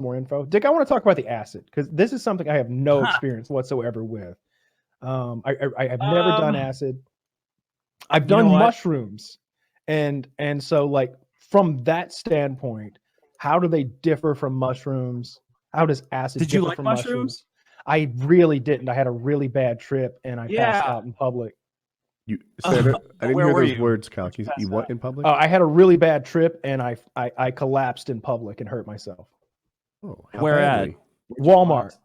more info. Dick, I want to talk about the acid because this is something I have no experience whatsoever with. I've never done acid. I've done mushrooms, and so like from that standpoint, how do they differ from mushrooms? How does acid differ from mushrooms? I really didn't. I had a really bad trip and I passed out in public. You said it. I didn't hear those words, Cal. You what in public? I had a really bad trip and I collapsed in public and hurt myself. Oh, where badly? At? Walmart.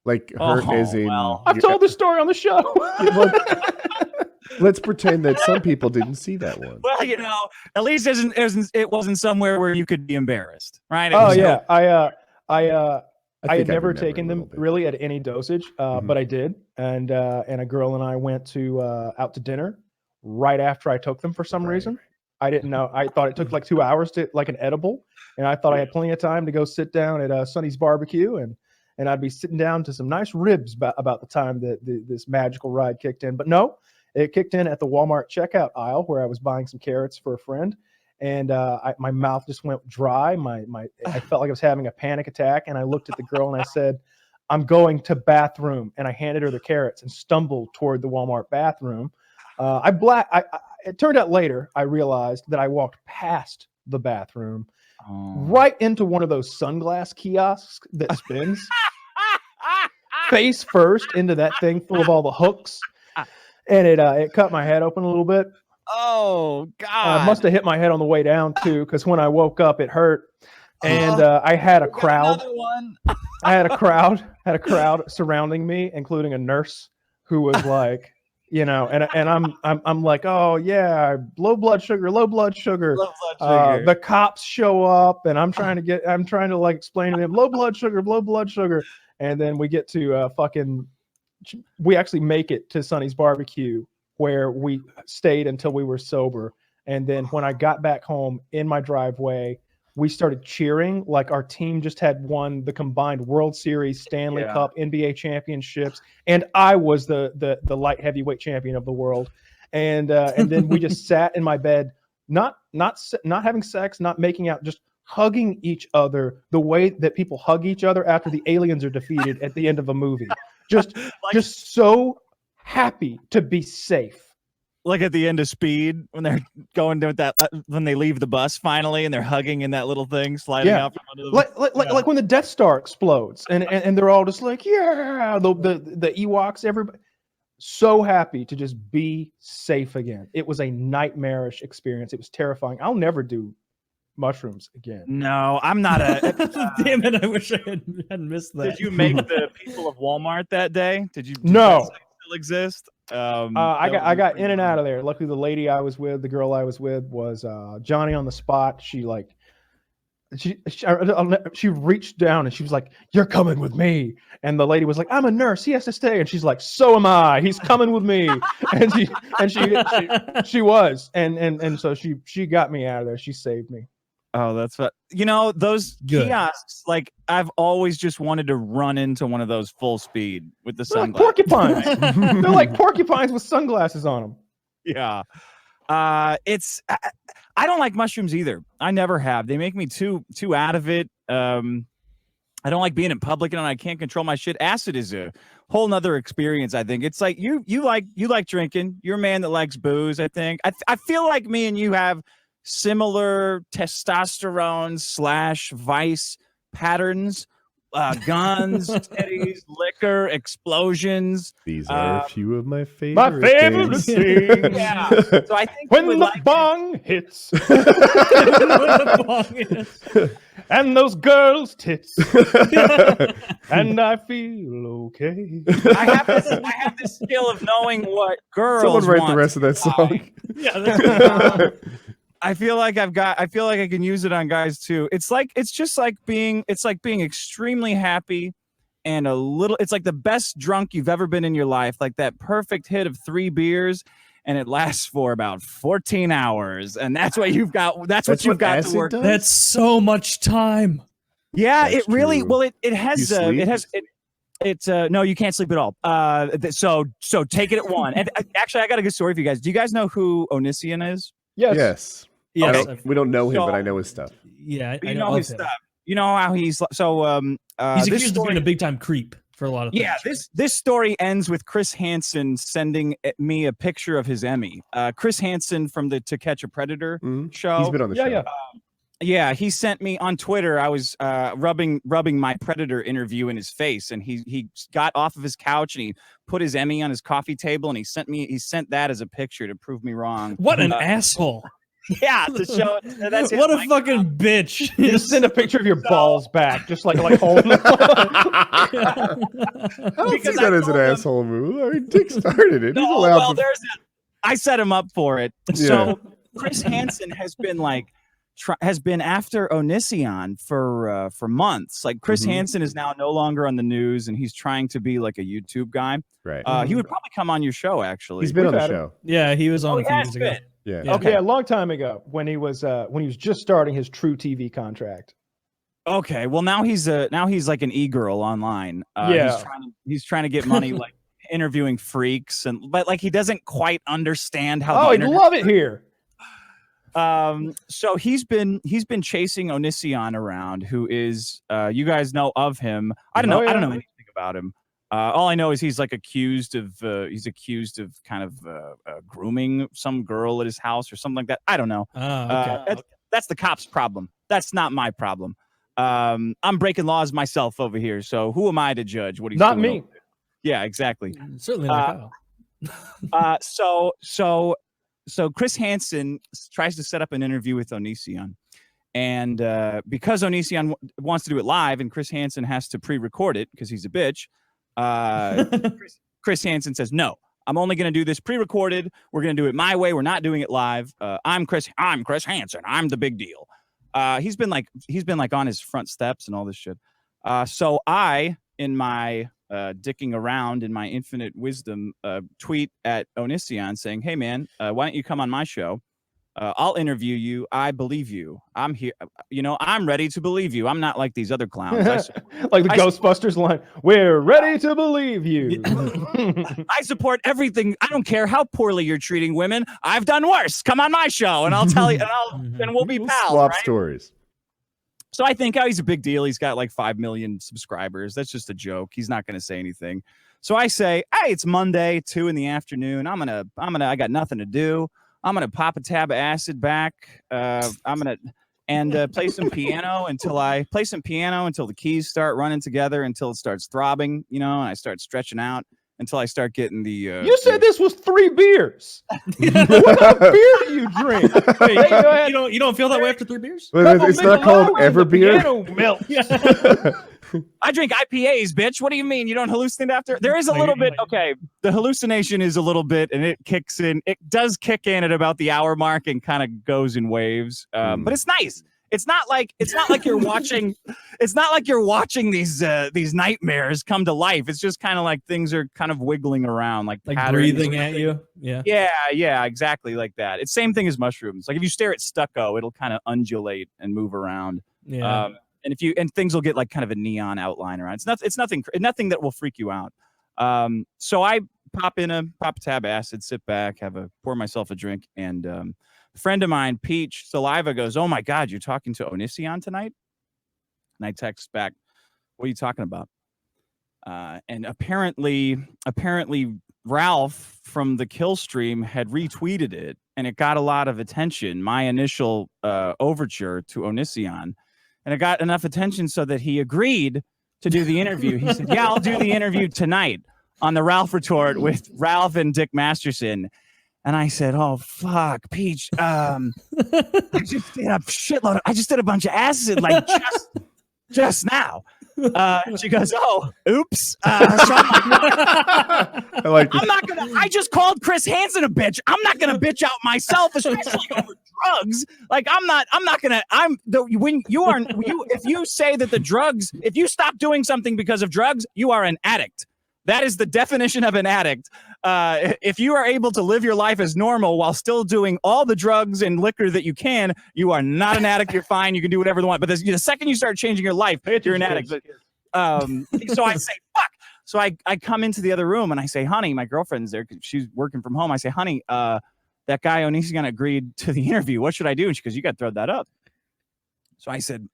Like hurt as in. Well. I've told this story on the show. Let's pretend that some people didn't see that one. Well, you know, at least it wasn't somewhere where you could be embarrassed, right? Yeah, I had never taken them really at any dosage, but I did, and a girl and I went to out to dinner right after I took them for some reason. I didn't know. I thought it took like 2 hours to like an edible, and I thought I had plenty of time to go sit down at Sonny's barbecue, and I'd be sitting down to some nice ribs about the time that this magical ride kicked in. But no, it kicked in at the Walmart checkout aisle where I was buying some carrots for a friend. And my mouth just went dry. I felt like I was having a panic attack. And I looked at the girl and I said, "I'm going to bathroom." And I handed her the carrots and stumbled toward the Walmart bathroom. It turned out later I realized that I walked past the bathroom, right into one of those sunglass kiosks that spins, face first into that thing full of all the hooks, and it cut my head open a little bit. Oh God! I must have hit my head on the way down too, because when I woke up, it hurt, and I had a crowd. I had a crowd surrounding me, including a nurse who was like, you know, and I'm like, oh yeah, low blood sugar. The cops show up, and I'm trying to like explain to them low blood sugar, and then we get to we actually make it to Sonny's barbecue, where we stayed until we were sober. And then when I got back home in my driveway, we started cheering like our team just had won the combined World Series, Stanley Cup, NBA championships, and I was the light heavyweight champion of the world. And then we just sat in my bed, not having sex, not making out, just hugging each other the way that people hug each other after the aliens are defeated at the end of a movie. Just so happy to be safe. Like at the end of Speed, when they're going to that, when they leave the bus finally, and they're hugging in that little thing sliding out from under the like when the Death Star explodes, and they're all just like, yeah, the Ewoks, everybody, so happy to just be safe again. It was a nightmarish experience. It was terrifying. I'll never do mushrooms again. No, I'm not a. Damn it! I wish I hadn't missed that. Did you make the people of Walmart that day? Did you? No. Still exist? I got in and out of there. Luckily, the girl I was with was Johnny on the spot. She reached down and she was like, "You're coming with me." And the lady was like, "I'm a nurse. He has to stay." And she's like, "So am I. He's coming with me." And she was, and so she got me out of there. She saved me. Oh, that's what, you know, those kiosks, like I've always just wanted to run into one of those full speed with the sunglasses. Like porcupines. They're like porcupines with sunglasses on them. Yeah. I don't like mushrooms either. I never have. They make me too out of it. I don't like being in public and I can't control my shit. Acid is a whole nother experience. I think it's like you like drinking. You're a man that likes booze. I think I feel like me and you have similar testosterone / vice patterns, guns, titties, liquor, explosions. These are a few of my favorite things. Yeah. So I think when the bong hits, and those girls' tits, and I feel okay. I have this skill of knowing what girls. Someone write want the rest of that song. Yeah. I feel like I can use it on guys too. It's like being extremely happy and it's like the best drunk you've ever been in your life, like that perfect hit of 3 beers, and it lasts for about 14 hours, and that's what you've got. That's what you've got to work. That's so much time. Yeah, that's it really true. well it has no, you can't sleep at all. So take it at 1. And actually, I got a good story for you guys. Do you guys know who Onision is? Yes. We don't know him, but I know his stuff. Yeah, I know his stuff. You know how he's he's accused of being a big time creep for a lot of things. Yeah, this story ends with Chris Hansen sending me a picture of his Emmy. Chris Hansen from the To Catch a Predator show. He's been on the show. Yeah, he sent me on Twitter. I was rubbing my Predator interview in his face, and he got off of his couch and he put his Emmy on his coffee table, and he sent that as a picture to prove me wrong. What an asshole! Yeah, to show that's what a fucking bitch. Just send a picture of your balls back, just like holding them. I don't see that as an asshole move. I mean, Dick started it. He's allowed to... I set him up for it. Yeah. So Chris Hansen has been after Onision for months. Like Chris Hansen is now no longer on the news, and he's trying to be like a YouTube guy. Right. He would probably come on your show. Actually, he's been on the show. Yeah, he was on a few years ago. Yeah. Okay. Yeah, a long time ago when he was just starting his True TV contract. Okay. Well, now he's like an e-girl online. He's trying to get money like interviewing freaks, but like he doesn't quite understand how. Oh, he'd love it here. So he's been chasing Onision around, who is you guys know of him. I don't know anything about him. All I know is he's like accused of kind of grooming some girl at his house or something like that. I don't know. That's the cops' problem. That's not my problem. I'm breaking laws myself over here, so who am I to judge what he's not doing? Me. Yeah, exactly. Certainly not Kyle. So Chris Hansen tries to set up an interview with Onision, and because Onision wants to do it live, and Chris Hansen has to pre-record it because he's a bitch. Chris Hansen says, no, I'm only going to do this pre-recorded. We're going to do it my way. We're not doing it live. I'm Chris Hansen. I'm the big deal. He's been like on his front steps and all this shit. So I, in my dicking around in my infinite wisdom, tweet at Onision saying, hey man, why don't you come on my show? I'll interview you. I believe you. I'm here. I'm ready to believe you. I'm not like these other clowns. Like the Ghostbusters line, we're ready to believe you. I support everything. I don't care how poorly you're treating women. I've done worse. Come on my show and I'll tell you, and we'll be pals. Swap right? stories. So I think, he's a big deal. He's got like 5 million subscribers. That's just a joke. He's not going to say anything. So I say, hey, it's Monday, 2 p.m. I got nothing to do. I'm going to pop a tab of acid back. I'm going to play some piano until the keys start running together, until it starts throbbing, and I start stretching out until I start getting the... you said this was 3 beers. What kind of beer do you drink? You don't feel that way after 3 beers? It's not called Everbeer. Milk. I drink IPAs, bitch. What do you mean you don't hallucinate after? There is a little bit. Okay, the hallucination is a little bit, and it kicks in. It does kick in at about the hour mark and kind of goes in waves. But it's nice. It's not like you're watching. It's not like you're watching these nightmares come to life. It's just kind of like things are kind of wiggling around, like breathing at you. Yeah, exactly like that. It's same thing as mushrooms. Like if you stare at stucco, it'll kind of undulate and move around. Yeah. And things will get like kind of a neon outline around. It's nothing that will freak you out. So I pop a tab of acid, sit back, pour myself a drink, and a friend of mine, Peach Saliva, goes, "Oh my God, you're talking to Onision tonight?" And I text back, "What are you talking about?" And apparently Ralph from the Kill Stream had retweeted it, and it got a lot of attention. My initial overture to Onision. And it got enough attention so that he agreed to do the interview. He said, yeah, I'll do the interview tonight on the Ralph Retort with Ralph and Dick Masterson. And I said, oh, fuck, Peach. I just did a bunch of acid like just now. And she goes, oh, oops. I just called Chris Hansen a bitch. I'm not gonna bitch out myself, especially over drugs. Like if you say that the drugs, if you stop doing something because of drugs, you are an addict. That is the definition of an addict. If you are able to live your life as normal while still doing all the drugs and liquor that you can, you are not an addict. You're fine. You can do whatever you want. But the second you start changing your life, you're an addict. So I say, fuck. So I come into the other room and I say, honey, my girlfriend's there because she's working from home. I say, honey, that guy Onision agreed to the interview. What should I do? And she goes, you got to throw that up. So I said,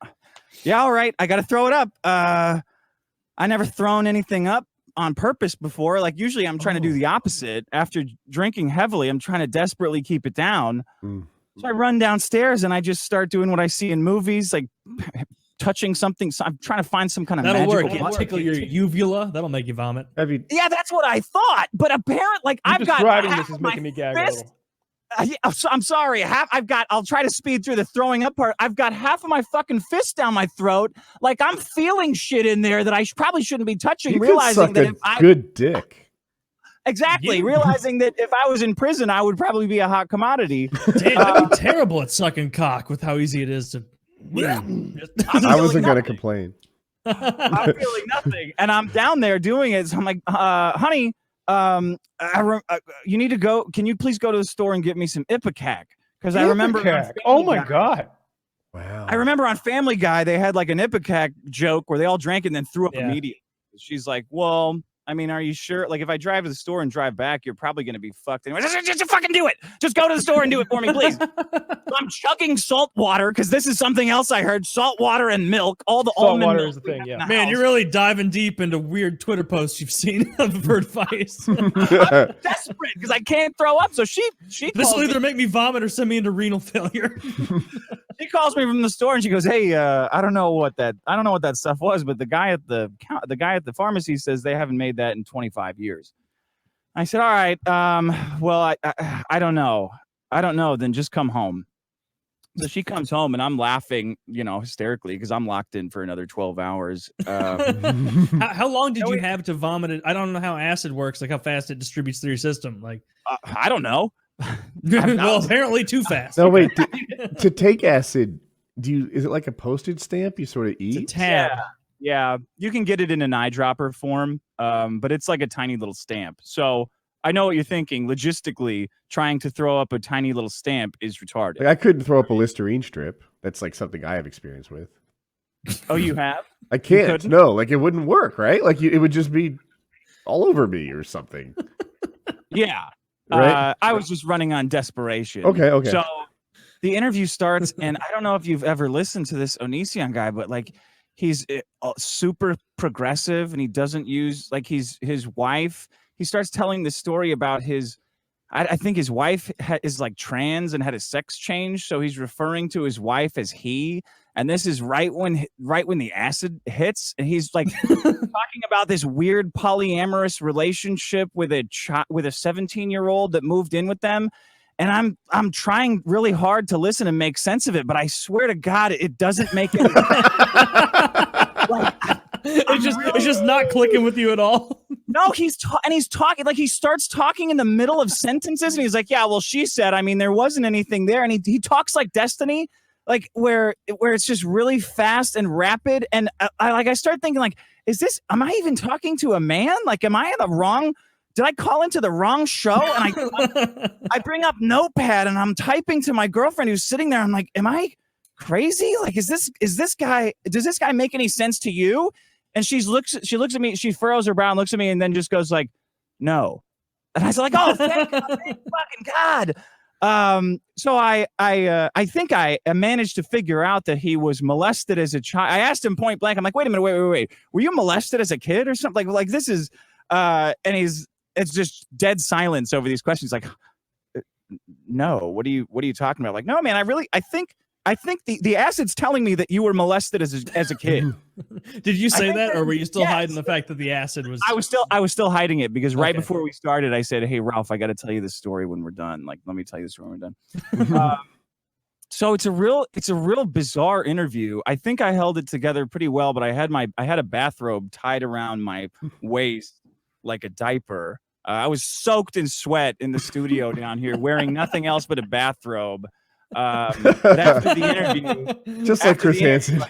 Yeah, all right. I got to throw it up. I never thrown anything up on purpose before. Like usually I'm trying to do the opposite. After drinking heavily, I'm trying to desperately keep it down. So I run downstairs and I just start doing what I see in movies, like touching something. So I'm trying to find some kind of magical. That'll work. Tickle your uvula. That'll make you vomit. Yeah, that's what I thought. But apparently, like I've got describing this is making me gag a little. I'm sorry. I'll try to speed through the throwing up part. I've got half of my fucking fist down my throat. Like I'm feeling shit in there that I probably shouldn't be touching. You realizing that if good dick. Exactly. Realizing that if I was in prison, I would probably be a hot commodity. Damn, I'd be terrible at sucking cock with how easy it is to. I wasn't going to complain. I'm feeling nothing. And I'm down there doing it. So I'm like, honey, you need to go. Can you please go to the store and get me some Ipecac? Because I remember. Oh my God. Wow. I remember on Family Guy, they had like an Ipecac joke where they all drank it and then threw up immediately. She's like, well, I mean, are you sure? Like, if I drive to the store and drive back, you're probably going to be fucked anyway. Just fucking do it. Just go to the store and do it for me, please. So I'm chugging salt water because this is something else I heard. Salt water and milk. All the salt almond water milk is the thing, yeah. Man, you're really diving deep into weird Twitter posts you've seen for advice. I'm desperate because I can't throw up. So she this will either make me vomit or send me into renal failure. She calls me from the store and she goes, "Hey, I don't know what that stuff was, but the guy at the pharmacy says they haven't made that in 25 years." I said, "All right, well, I don't know. Then just come home." So she comes home and I'm laughing, hysterically because I'm locked in for another 12 hours. How long did you have to vomit it? I don't know how acid works, like how fast it distributes through your system. Like, I don't know. Well, apparently too fast. No, wait. To take acid, is it like a postage stamp you sort of eat? It's a tab. Yeah. You can get it in an eyedropper form, but it's like a tiny little stamp. So I know what you're thinking. Logistically, trying to throw up a tiny little stamp is retarded. Like, I couldn't throw up a Listerine strip. That's like something I have experience with. Oh, you have? I can't. No, like it wouldn't work, right? Like it would just be all over me or something. Yeah. Right? I was just running on desperation. Okay. So the interview starts, and I don't know if you've ever listened to this Onision guy, but like he's super progressive, and he doesn't use like his wife. He starts telling the story about I think his wife is like trans and had his sex changed, so he's referring to his wife as he. And this is right when the acid hits, and he's like talking about this weird polyamorous relationship with a 17-year-old that moved in with them. And I'm trying really hard to listen and make sense of it, but I swear to God, it doesn't make any sense. It's just not clicking with you at all. No, he's talking like he starts talking in the middle of sentences, and he's like, "Yeah, well, she said. I mean, there wasn't anything there." And he talks like Destiny, like where it's just really fast and rapid. And I start thinking like, am I even talking to a man? Like, am I in the wrong? Did I call into the wrong show? And I bring up Notepad and I'm typing to my girlfriend who's sitting there. I'm like, am I crazy? Like, does this guy make any sense to you? And she looks at me, she furrows her brow and looks at me and then just goes like, no. And I was like, oh, thank fucking God. So I think I managed to figure out that he was molested as a child. I asked him point blank. I'm like, wait a minute, wait. Were you molested as a kid or something? Like this is, and it's just dead silence over these questions. Like, no, what are you talking about? Like, no, man, I think the acid's telling me that you were molested as a kid. Did you say that, or were you still hiding the fact that the acid was? I was still hiding it because right before we started, I said, "Hey, Ralph, I got to tell you this story when we're done. Like, let me tell you this story when we're done." So it's a real bizarre interview. I think I held it together pretty well, but I had a bathrobe tied around my waist like a diaper. I was soaked in sweat in the studio down here, wearing nothing else but a bathrobe. But after the interview, just like Chris Hansen.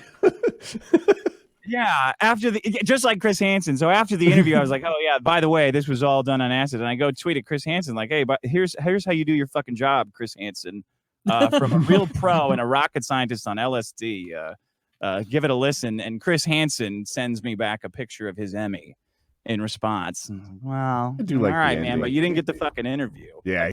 Yeah, just like Chris Hansen. So after the interview, I was like, oh yeah, by the way, this was all done on acid. And I go tweet at Chris Hansen like, hey, but here's how you do your fucking job, Chris Hansen, from a real pro and a rocket scientist on LSD. Give it a listen. And Chris Hansen sends me back a picture of his Emmy in response. Well, all right, man, but you didn't get the fucking interview. Yeah.